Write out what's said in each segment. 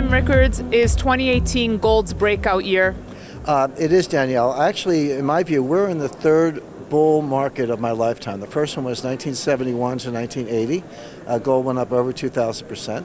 Jim Rickards, is 2018 gold's breakout year? It is, Danielle. Actually, in my view, we're in the third bull market of my lifetime. The first one was 1971 to 1980. Gold went up over 2,000%.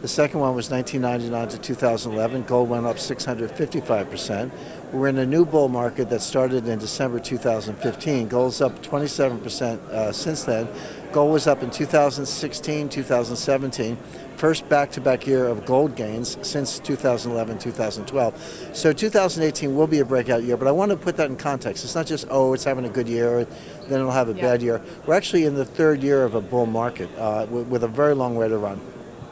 The second one was 1999 to 2011. Gold went up 655%. We're in a new bull market that started in December 2015. Gold's up 27% since then. Gold was up in 2016, 2017. First back-to-back year of gold gains since 2011, 2012. So 2018 will be a breakout year, but I want to put that in context. It's not just, it's having a good year, then it'll have a bad year. We're actually in the third year of a bull market with a very long way to run.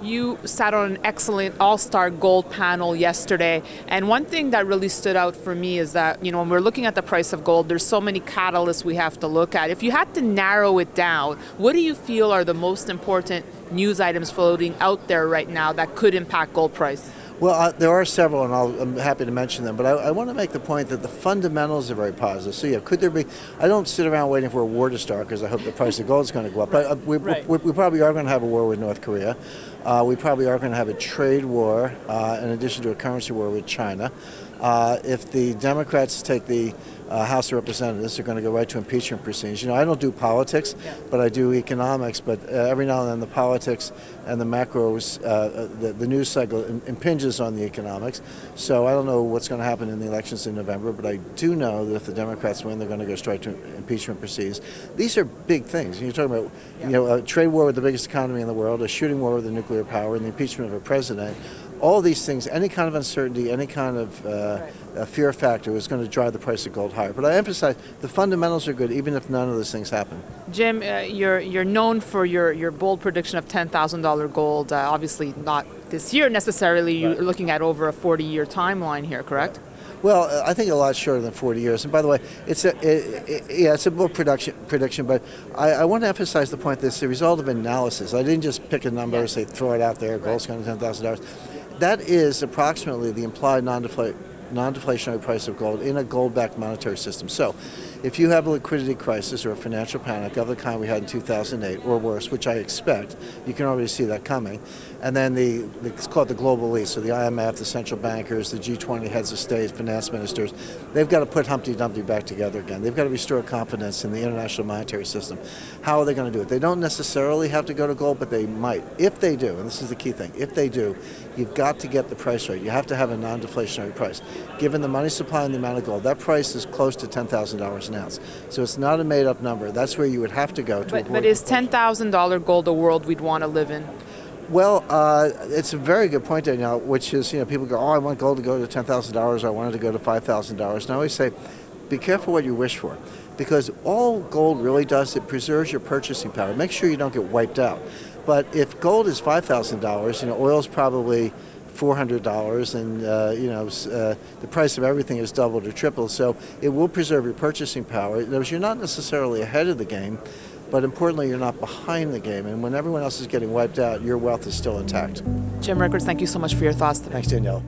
You sat on an excellent all-star gold panel yesterday, and one thing that really stood out for me is that, when we're looking at the price of gold, there's so many catalysts we have to look at. If you had to narrow it down, what do you feel are the most important news items floating out there right now that could impact gold price? Well, there are several, and I'm happy to mention them, but I want to make the point that the fundamentals are very positive. So, could there be, I don't sit around waiting for a war to start because I hope the price of gold is going to go up. But we probably are going to have a war with North Korea. We probably are going to have a trade war in addition to a currency war with China. If the Democrats take the House of Representatives, they're going to go right to impeachment proceedings. I don't do politics, but I do economics. But every now and then the politics and the macros, the news cycle impinges on the economics. So I don't know what's going to happen in the elections in November, but I do know that if the Democrats win, they're going to go straight to impeachment proceedings. These are big things. You're talking about, a trade war with the biggest economy in the world, a shooting war with the nuclear power, and the impeachment of a president. All these things, any kind of uncertainty, any kind of fear factor is going to drive the price of gold higher. But I emphasize the fundamentals are good, even if none of those things happen. Jim, you're known for your bold prediction of $10,000 gold. Obviously, not this year necessarily. You're looking at over a 40-year timeline here, correct? Well, I think a lot shorter than 40 years. And by the way, it's a bold prediction, but I want to emphasize the point that it's the result of analysis. I didn't just pick a number and say throw it out there, gold's going to $10,000. That is approximately the implied non-deflationary price of gold in a gold-backed monetary system. So if you have a liquidity crisis or a financial panic of the kind we had in 2008 or worse, which I expect, you can already see that coming, and then it's called the global elite, so the IMF, the central bankers, the G20 heads of state, finance ministers, they've got to put Humpty Dumpty back together again. They've got to restore confidence in the international monetary system. How are they going to do it? They don't necessarily have to go to gold, but they might. If they do, and this is the key thing, if they do, you've got to get the price right. You have to have a non-deflationary price. Given the money supply and the amount of gold, that price is close to $10,000 an ounce. So it's not a made-up number. That's where you would have to go to. But is $10,000 gold a world we'd want to live in? Well, it's a very good point, Danielle, which is, people go, I want gold to go to $10,000, I want it to go to $5,000. And I always say, be careful what you wish for, because all gold really does, it preserves your purchasing power. Make sure you don't get wiped out. But if gold is $5,000, oil's probably $400, and the price of everything is doubled or tripled. So it will preserve your purchasing power. You're not necessarily ahead of the game, but importantly, you're not behind the game. And when everyone else is getting wiped out, your wealth is still intact. Jim Rickards, thank you so much for your thoughts today. Thanks, Danielle.